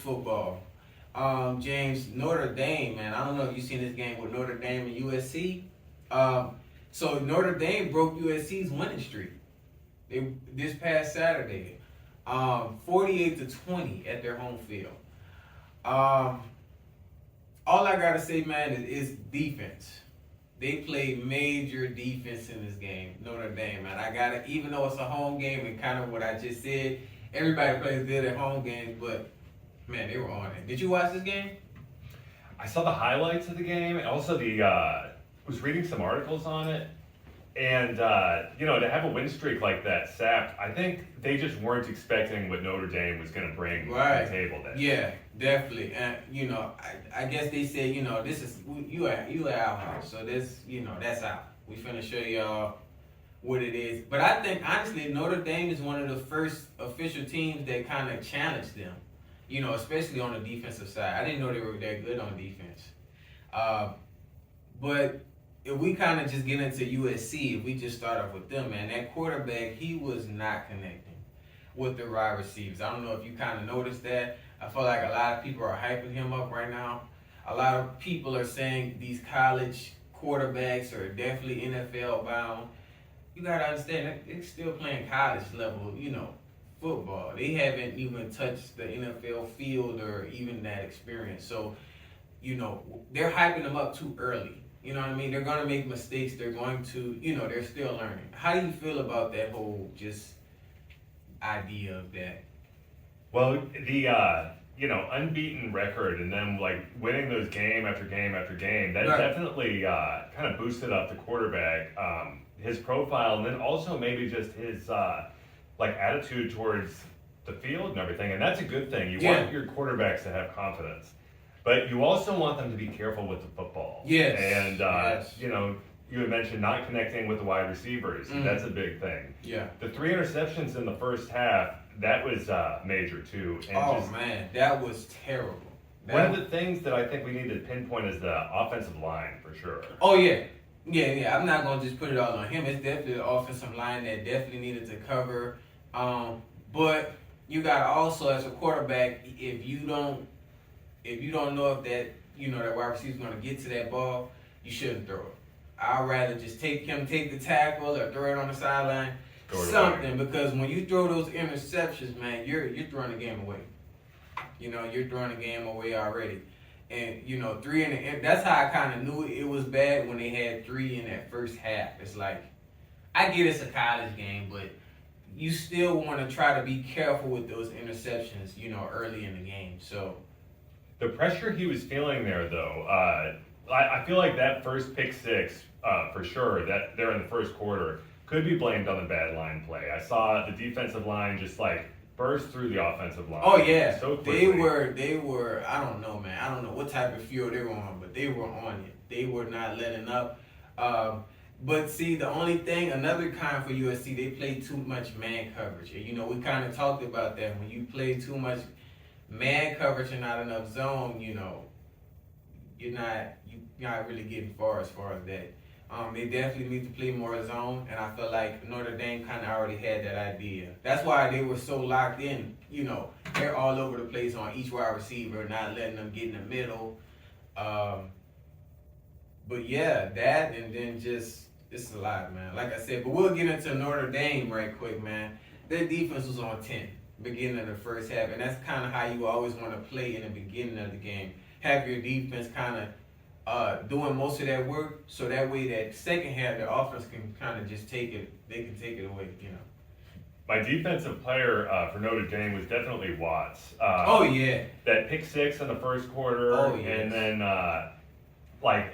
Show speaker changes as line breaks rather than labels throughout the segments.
football. James, Notre Dame, man. I don't know if you've seen this game with Notre Dame and USC. So Notre Dame broke USC's winning streak. This past Saturday, 48-20 at their home field. All I gotta say, man, is defense. They played major defense in this game, Notre Dame, man. Even though it's a home game and kind of what I just said, everybody plays good at home games, but man, they were on it. Did you watch this game?
I saw the highlights of the game, and also was reading some articles on it. And, to have a win streak like that sapped, I think they just weren't expecting what Notre Dame was going to bring to the table then.
Yeah, definitely. And, I guess they said, this is, you at our house, so this, that's out. We finna show y'all what it is. But I think, honestly, Notre Dame is one of the first official teams that kind of challenged them, especially on the defensive side. I didn't know they were that good on defense. But if we kind of just get into USC, if we just start off with them, man, that quarterback, he was not connecting with the wide receivers. I don't know if you kind of noticed that. I feel like a lot of people are hyping him up right now. A lot of people are saying these college quarterbacks are definitely NFL bound. You got to understand, they're still playing college level, football. They haven't even touched the NFL field or even that experience. So, they're hyping them up too early. You know what I mean? They're going to make mistakes. They're going to, they're still learning. How do you feel about that whole just idea of that?
Well, the, unbeaten record and then, winning those game after game after game, that definitely kind of boosted up the quarterback, his profile, and then also maybe just his, attitude towards the field and everything. And that's a good thing. You want your quarterbacks to have confidence. But you also want them to be careful with the football.
Yes.
And, you had mentioned not connecting with the wide receivers. Mm. That's a big thing.
Yeah.
The 3 interceptions in the first half, that was major too.
And man, that was terrible.
One of the things that I think we need to pinpoint is the offensive line for sure.
Oh, yeah. Yeah. I'm not going to just put it all on him. It's definitely the offensive line that definitely needed to cover. But you got to also, as a quarterback, if you don't know if that, that wide receiver is going to get to that ball, you shouldn't throw it. I'd rather just take the tackle or throw it on the sideline, something, because when you throw those interceptions, man, you're throwing the game away. You're throwing the game away already. And, 3 that's how I kind of knew it was bad when they had 3 in that first half. It's like, I get it's a college game, but you still want to try to be careful with those interceptions, early in the game. So
the pressure he was feeling there, though, I feel like that first pick six, for sure, that there in the first quarter, could be blamed on the bad line play. I saw the defensive line just burst through the offensive line.
Oh yeah,
so quickly.
They were. I don't know, man. I don't know what type of fuel they were on, but they were on it. They were not letting up. But see, the only thing, another con for USC, they played too much man coverage. And, we kind of talked about that. When you play too much man coverage and not enough zone, you're not really getting far as that. They definitely need to play more zone, and I feel like Notre Dame kind of already had that idea. That's why they were so locked in. They're all over the place on each wide receiver, not letting them get in the middle. But yeah, that, and then just, it's a lot, man. Like I said, but we'll get into Notre Dame right quick, man. Their defense was on 10 beginning of the first half, and that's kind of how you always want to play in the beginning of the game. Have your defense kind of doing most of that work, so that way that second half, the offense can kind of just take it. They can take it away,
My defensive player for Notre Dame was definitely Watts.
Oh yeah.
That pick six in the first quarter, and then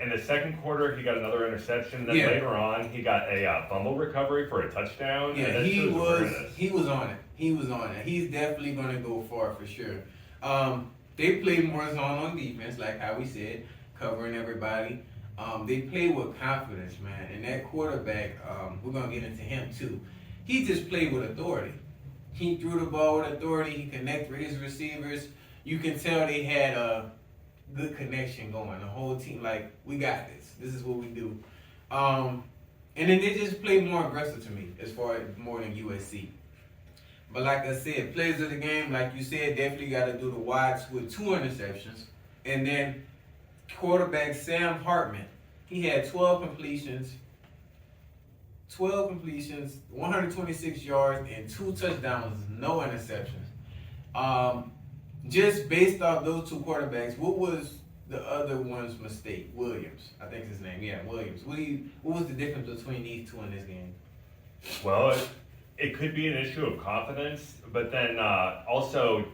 in the second quarter he got another interception. Then later on he got a fumble recovery for a touchdown.
Yeah, he was on it. He's definitely going to go far for sure. They played more zone on defense, like how we said, covering everybody. They played with confidence, man. And that quarterback, we're going to get into him too. He just played with authority. He threw the ball with authority. He connected with his receivers. You can tell they had a good connection going. The whole team, we got this. This is what we do. And then they just played more aggressive to me, as far as more than USC. But like I said, players of the game, like you said, definitely got to do the Watts with 2 interceptions. And then quarterback Sam Hartman, he had 12 completions, 126 yards, and 2 touchdowns, no interceptions. Just based off those 2 quarterbacks, what was the other one's mistake? Williams, I think his name. Yeah, Williams. What was the difference between these 2 in this game?
Well, it could be an issue of confidence, but then also,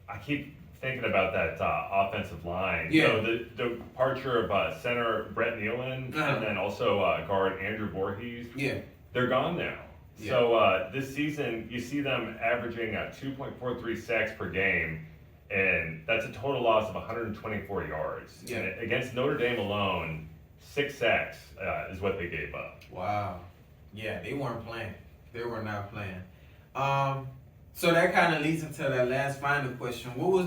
I keep thinking about that offensive line.
Yeah.
So the departure of center Brett Nealon and then also guard Andrew Voorhees.
Yeah.
They're gone now.
Yeah.
So this season, you see them averaging 2.43 sacks per game, and that's a total loss of 124 yards.
Yeah.
And against Notre Dame alone, 6 sacks is what they gave up.
Wow. Yeah, they weren't playing. They were not playing. So that kind of leads into that last final question. What was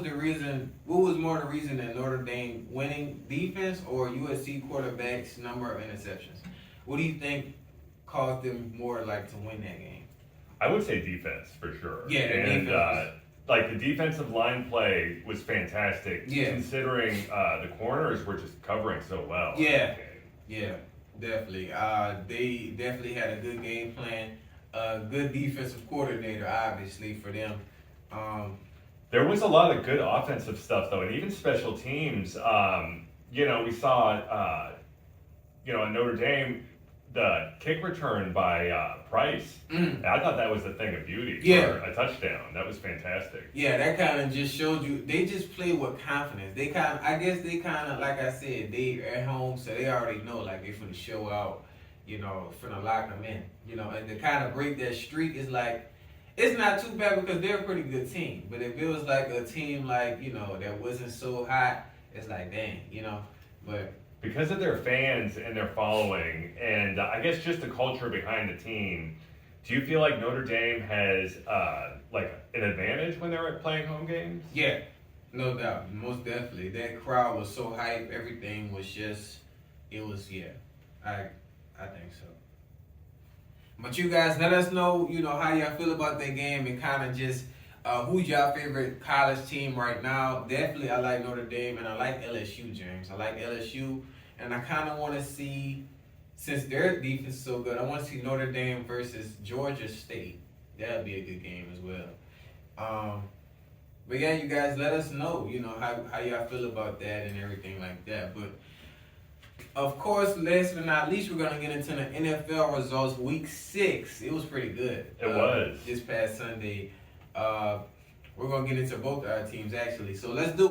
more the reason that Notre Dame winning, defense or USC quarterbacks number of interceptions? What do you think caused them more like to win that game?
I would say defense for sure.
Yeah,
and
defense.
like the defensive line play was fantastic.
Yeah.
Considering the corners were just covering so well.
Yeah. Yeah, definitely. They definitely had a good game plan. A good defensive coordinator, obviously, for them.
There was a lot of good offensive stuff, though, and even special teams. We saw, at Notre Dame, the kick return by Price. I thought that was a thing of beauty for a touchdown. That was fantastic.
Yeah, that kind of just showed you they just play with confidence. I guess they kind of, like I said, they at home, so they already know like they're finna show out. Finna lock them in. And to kind of break that streak is like, it's not too bad because they're a pretty good team. But if it was like a team like, that wasn't so hot, it's like, dang, But
because of their fans and their following, and I guess just the culture behind the team, do you feel like Notre Dame has an advantage when they're playing home games?
Yeah, no doubt, most definitely. That crowd was so hype. Everything was I think so. But you guys, let us know, how y'all feel about that game and kind of just who's y'all favorite college team right now. Definitely, I like Notre Dame and I like LSU, James. I like LSU, and I kind of want to see, since their defense is so good, I want to see Notre Dame versus Georgia State. That would be a good game as well. But yeah, you guys, let us know, how y'all feel about that and everything like that. But of course, last but not least, we're going to get into the NFL results. Week 6, it was pretty good.
It was.
This past Sunday. We're going to get into both our teams, actually. So let's do